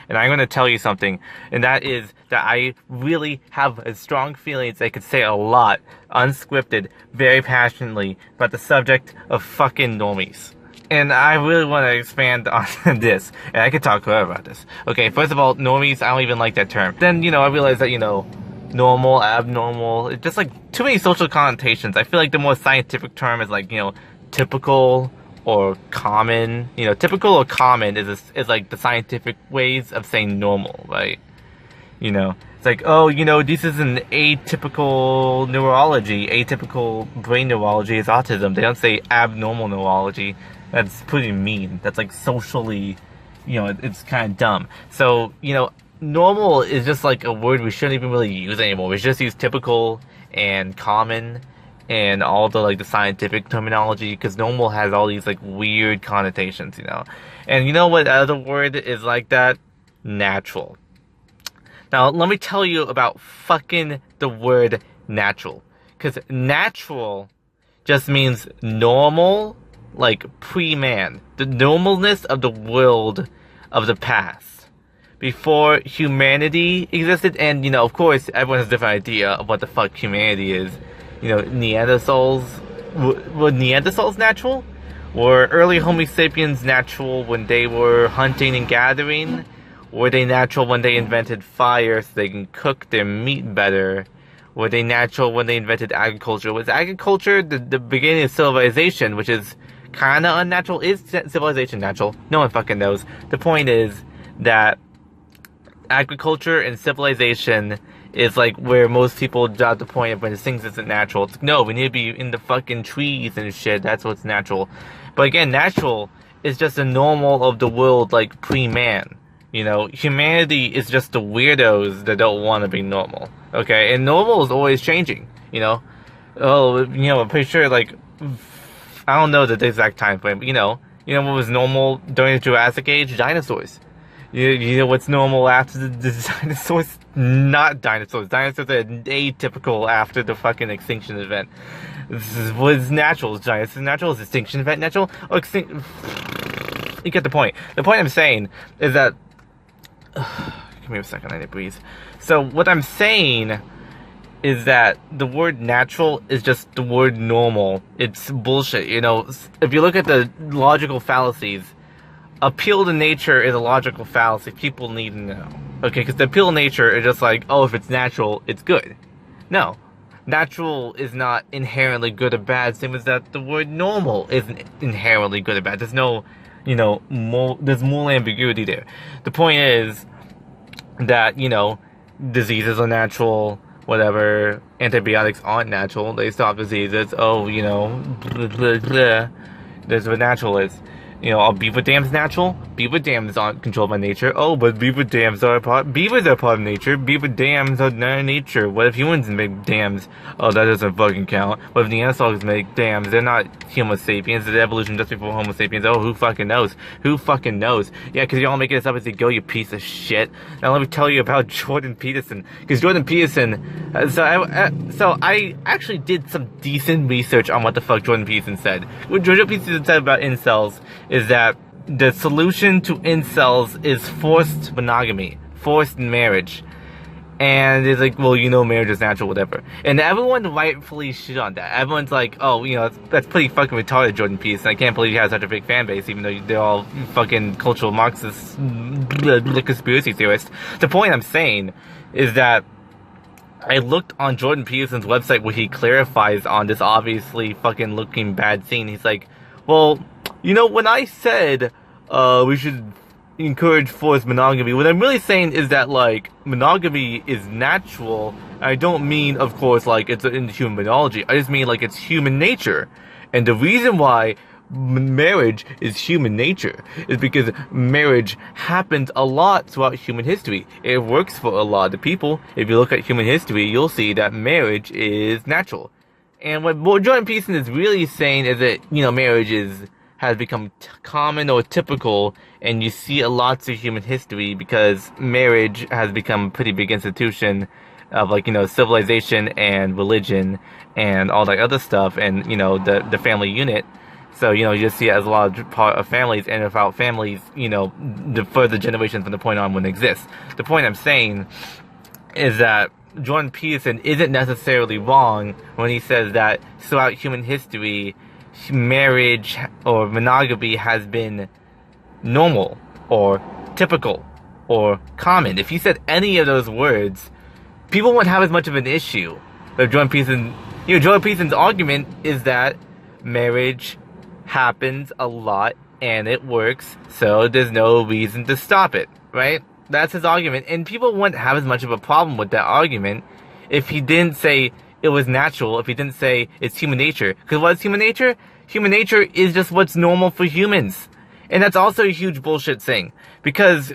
And I'm going to tell you something, and that is that I really have a strong feelings I could say a lot, unscripted, very passionately, about the subject of fucking normies. And I really want to expand on this, and I could talk forever about this. Okay, first of all, normies, I don't even like that term. Then, I realized that, normal, abnormal, it's just like too many social connotations. I feel like the more scientific term is like, typical or common. Typical or common is like the scientific ways of saying normal, right? It's like, oh, this is an atypical neurology. Atypical brain neurology is autism. They don't say abnormal neurology. That's pretty mean. That's like socially, it's kind of dumb. So, normal is just like a word we shouldn't even really use anymore. We should just use typical and common and all the like the scientific terminology, because normal has all these like weird connotations, And you know what other word is like that? Natural. Now let me tell you about fucking the word natural, because natural just means normal, like pre-man, the normalness of the world of the past, before humanity existed. And of course everyone has a different idea of what the fuck humanity is. Neanderthals, were Neanderthals natural? Were early Homo sapiens natural when they were hunting and gathering? Were they natural when they invented fire so they can cook their meat better? Were they natural when they invented agriculture? Was agriculture the beginning of civilization, which is kinda unnatural? Is civilization natural? No one fucking knows. The point is that agriculture and civilization is like where most people drop the point of when things isn't natural. It's like, no, we need to be in the fucking trees and shit. That's what's natural. But again, natural is just the normal of the world, like pre-man. Humanity is just the weirdos that don't want to be normal. Okay, and normal is always changing. I'm pretty sure, like, I don't know the exact time frame, but what was normal during the Jurassic Age? Dinosaurs. You know what's normal after the dinosaurs? Not dinosaurs. Dinosaurs are atypical after the fucking extinction event. What is natural? Is dinosaurs natural? Is extinction event natural? You get the point. The point I'm saying is that... give me a second, I need to breathe. So what I'm saying is that the word natural is just the word normal. It's bullshit, If you look at the logical fallacies, appeal to nature is a logical fallacy. People need to know. Okay, because the appeal to nature is just like, oh, if it's natural, it's good. No. Natural is not inherently good or bad, same as that the word normal isn't inherently good or bad. There's no, there's more ambiguity there. The point is that, diseases are natural, whatever. Antibiotics aren't natural. They stop diseases. Oh, blah, blah, blah. There's what natural is. Are beaver dams natural? Beaver dams aren't controlled by nature. Oh, but beaver dams are beavers are part of nature. Beaver dams are not nature. What if humans make dams? Oh, that doesn't fucking count. What if Neanderthals make dams? They're not Homo sapiens. They're evolution just before Homo sapiens. Oh, who fucking knows? Who fucking knows? Yeah, because you're all making this up as you go, you piece of shit. Now let me tell you about Jordan Peterson. Because Jordan Peterson, so I actually did some decent research on what the fuck Jordan Peterson said. What Jordan Peterson said about incels is that the solution to incels is forced monogamy, forced marriage. And it's like, well, marriage is natural, whatever. And everyone rightfully shit on that. Everyone's like, oh, that's pretty fucking retarded, Jordan Peterson. I can't believe he has such a big fan base, even though they're all fucking cultural Marxists, conspiracy theorists. The point I'm saying is that I looked on Jordan Peterson's website where he clarifies on this obviously fucking looking bad scene. He's like, well, when I said we should encourage forced monogamy, what I'm really saying is that, like, monogamy is natural. I don't mean, of course, like, it's in human biology. I just mean, like, it's human nature. And the reason why marriage is human nature is because marriage happened a lot throughout human history. It works for a lot of people. If you look at human history, you'll see that marriage is natural. And what Jordan Peterson is really saying is that, marriage has become common or typical, and you see a lot through human history because marriage has become a pretty big institution of, like, civilization and religion and all that other stuff, and, the family unit. So, you just see it as a lot of part of families, and without families, the further generations from the point on wouldn't exist. The point I'm saying is that Jordan Peterson isn't necessarily wrong when he says that throughout human history, marriage or monogamy has been normal or typical or common. If he said any of those words, people wouldn't have as much of an issue. But Jordan Peterson's argument is that marriage happens a lot and it works, so there's no reason to stop it, right? That's his argument, and people wouldn't have as much of a problem with that argument if he didn't say it was natural, if he didn't say it's human nature. Because what is human nature? Human nature is just what's normal for humans. And that's also a huge bullshit thing. Because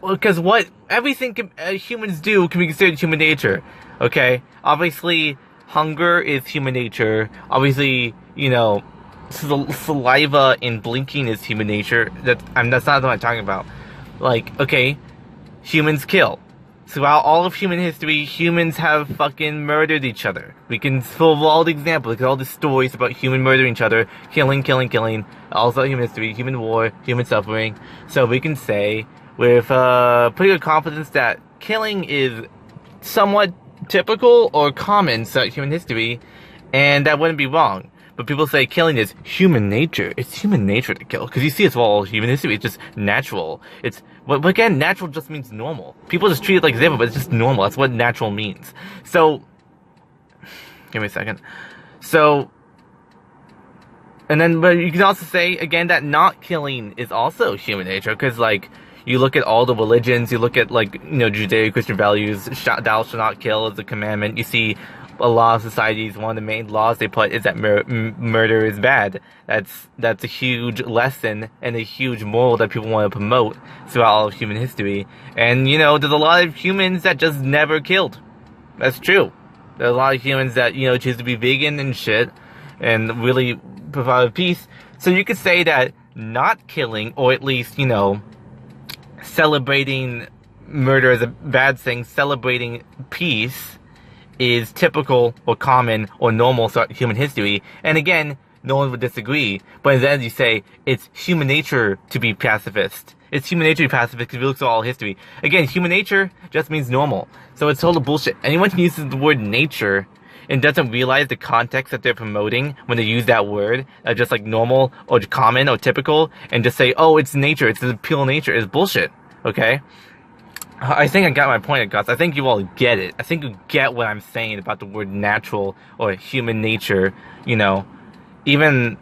what everything humans do can be considered human nature. Okay? Obviously, hunger is human nature. Obviously, saliva and blinking is human nature. That's not what I'm talking about. Like, okay, humans kill. Throughout all of human history, humans have fucking murdered each other. We can fill all the examples, look at all the stories about human murdering each other, killing, also human history, human war, human suffering. So we can say, with pretty good confidence, that killing is somewhat typical or common throughout human history, and that wouldn't be wrong. But people say killing is human nature. It's human nature to kill. Because you see, it's all human history. It's just natural. But again, natural just means normal. People just treat it like zero, but it's just normal. That's what natural means. So, give me a second. So, but you can also say, again, that not killing is also human nature. Because, you look at all the religions, you look at, Judeo-Christian values, thou shalt not kill is a commandment. You see, a lot of societies, one of the main laws they put is that murder is bad. That's a huge lesson and a huge moral that people want to promote throughout all of human history. And, there's a lot of humans that just never killed. That's true. There's a lot of humans that, choose to be vegan and shit and really provide peace. So you could say that not killing, or at least, celebrating murder as a bad thing, celebrating peace, is typical or common or normal throughout human history. And again, no one would disagree. But then you say it's human nature to be pacifist. It's human nature to be pacifist because if you look through all history. Again, human nature just means normal. So it's total bullshit. Anyone who uses the word nature and doesn't realize the context that they're promoting when they use that word, just like normal or common or typical, and just say, oh, it's nature, it's the pure nature, is bullshit. Okay? I think I got my point across. I think you all get it. I think you get what I'm saying about the word natural or human nature, even to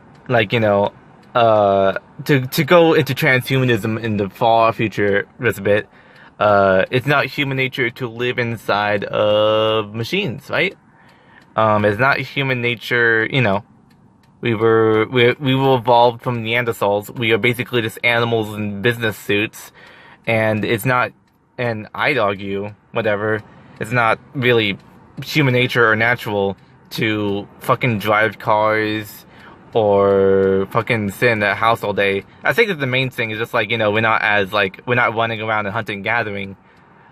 go into transhumanism in the far future just a bit, it's not human nature to live inside of machines, right? It's not human nature, we were evolved from Neanderthals. We are basically just animals in business suits, and it's not. And I'd argue, it's not really human nature or natural to fucking drive cars or fucking sit in the house all day. I think that the main thing is just we're not running around and hunting and gathering.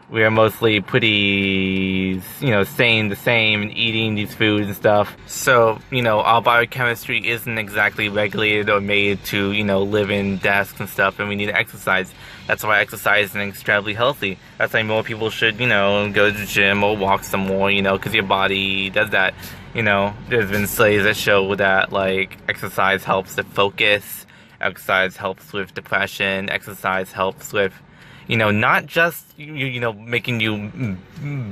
We are mostly pretty, staying the same and eating these foods and stuff. So, our biochemistry isn't exactly regulated or made to, live in desks and stuff, and we need to exercise. That's why exercise is extremely healthy. That's why more people should, go to the gym or walk some more, because your body does that. There's been studies that show that, exercise helps to focus, exercise helps with depression, exercise helps with, not just, making you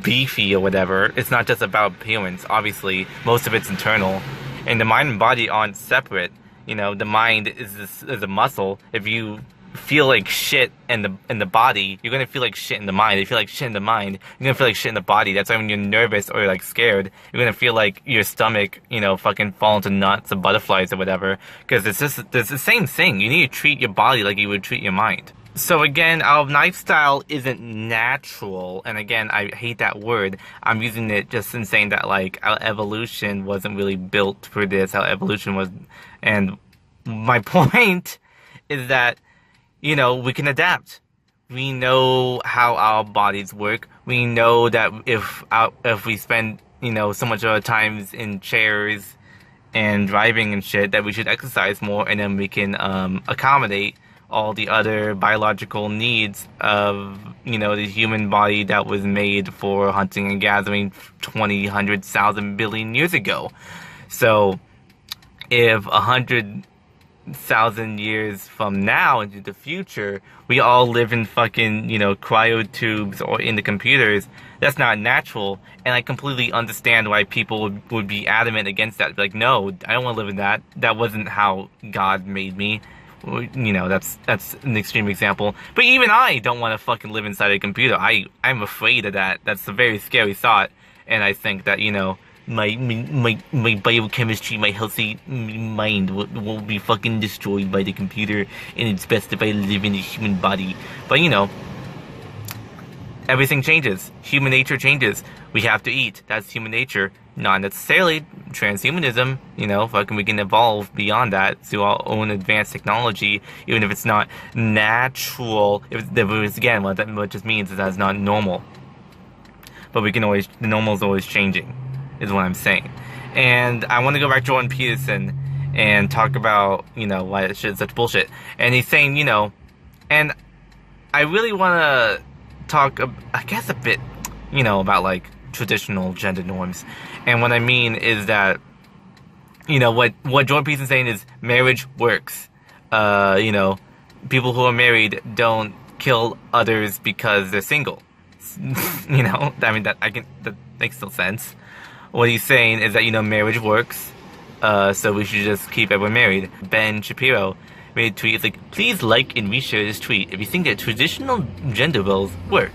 beefy or whatever. It's not just about appearance. Obviously, most of it's internal. And the mind and body aren't separate. The mind is a muscle. If you feel like shit in the body, you're gonna feel like shit in the mind. If you feel like shit in the mind, you're gonna feel like shit in the body. That's why when you're nervous or scared, you're gonna feel like your stomach, fucking fall into knots or butterflies or whatever. Because it's the same thing. You need to treat your body like you would treat your mind. So again, our lifestyle isn't natural, and again, I hate that word. I'm using it just in saying that, our evolution wasn't really built for this. Our evolution was, and my point is that, we can adapt. We know how our bodies work. We know that if we spend, so much of our time in chairs and driving and shit, that we should exercise more, and then we can accommodate all the other biological needs of, you know, the human body that was made for hunting and gathering 20, 100,000 billion years ago. So if 100,000 years from now into the future, we all live in fucking, you know, cryotubes or in the computers, that's not natural. And I completely understand why people would be adamant against that. Like, no, I don't want to live in that. That wasn't how God made me. You know, that's an extreme example. But even I don't want to fucking live inside a computer. I'm afraid of that. That's a very scary thought. And I think that, you know, my biochemistry, my healthy mind will be fucking destroyed by the computer, and it's best if I live in a human body. But, you know, everything changes. Human nature changes. We have to eat. That's human nature. Not necessarily transhumanism. You know, fucking we can evolve beyond that through our own advanced technology, even if it's not natural. If it's, again, what just means is that it's not normal. But we can always, the normal is always changing, is what I'm saying. And I want to go back to Jordan Peterson and talk about, you know, why this shit is such bullshit. And he's saying, you know, and I really want to talk, I guess, a bit, you know, about, like, traditional gender norms. And what I mean is that, you know, what Jordan Peterson's saying is marriage works. You know, people who are married don't kill others because they're single. You know, I mean, that makes no sense. What he's saying is that, you know, marriage works, so we should just keep everyone married. Ben Shapiro made a tweet. It's like, please like and reshare this tweet if you think that traditional gender roles work.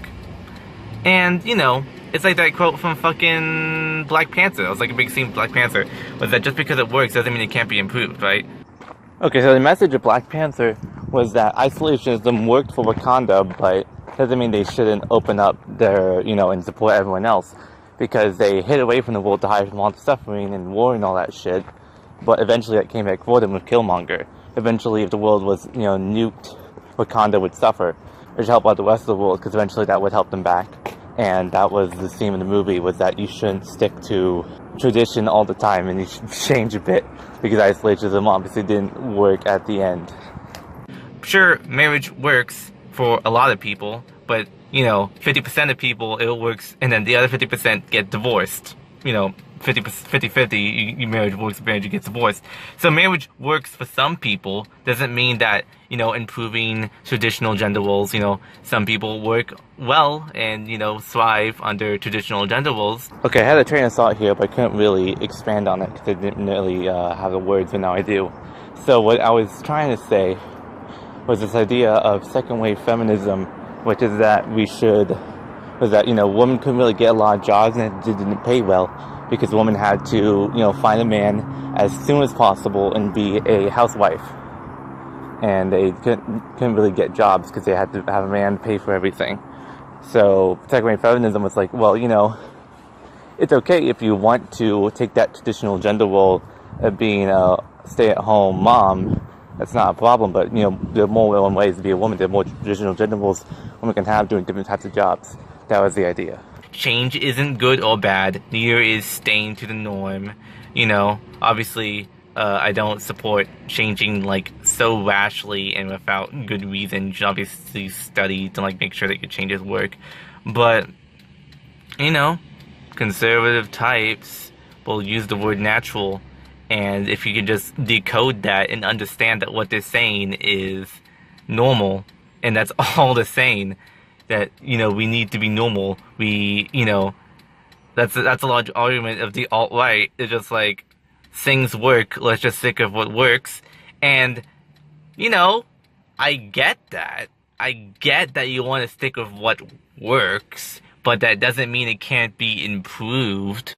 And, you know, it's like that quote from fucking Black Panther. It was like a big scene of Black Panther, was that just because it works doesn't mean it can't be improved, right? Okay, so the message of Black Panther was that isolationism worked for Wakanda, but doesn't mean they shouldn't open up their, you know, and support everyone else, because they hid away from the world to hide from all the suffering and war and all that shit. But eventually that came back for them with Killmonger. Eventually, if the world was, you know, nuked, Wakanda would suffer, which help out the rest of the world, because eventually that would help them back. And that was the theme of the movie, was that you shouldn't stick to tradition all the time, and you should change a bit, because isolationism obviously didn't work at the end. Sure, marriage works for a lot of people, but, you know, 50% of people, it works, and then the other 50% get divorced. You know, 50-50, your marriage works, marriage gets divorced. So marriage works for some people, doesn't mean that, you know, improving traditional gender roles, you know, some people work well and, you know, thrive under traditional gender roles. Okay, I had a train of thought here, but I couldn't really expand on it because I didn't really have the words, but now I do. So what I was trying to say was this idea of second wave feminism, which is that you know, women couldn't really get a lot of jobs and it didn't pay well, because women had to, you know, find a man as soon as possible and be a housewife. And they couldn't really get jobs because they had to have a man pay for everything. So second wave feminism was like, well, you know, it's okay if you want to take that traditional gender role of being a stay-at-home mom. That's not a problem, but, you know, there are more ways to be a woman. There are more traditional gender roles women can have doing different types of jobs. That was the idea. Change isn't good or bad. Neither is staying to the norm. You know, obviously, I don't support changing, like, so rashly and without good reason. You should obviously study to, like, make sure that your changes work. But, you know, conservative types will use the word natural. And if you can just decode that and understand that what they're saying is normal, and that's all they're saying, that, you know, we need to be normal, you know, that's a large argument of the alt-right. It's just like, things work, let's just stick with what works. And, you know, I get that. I get that you want to stick with what works, but that doesn't mean it can't be improved.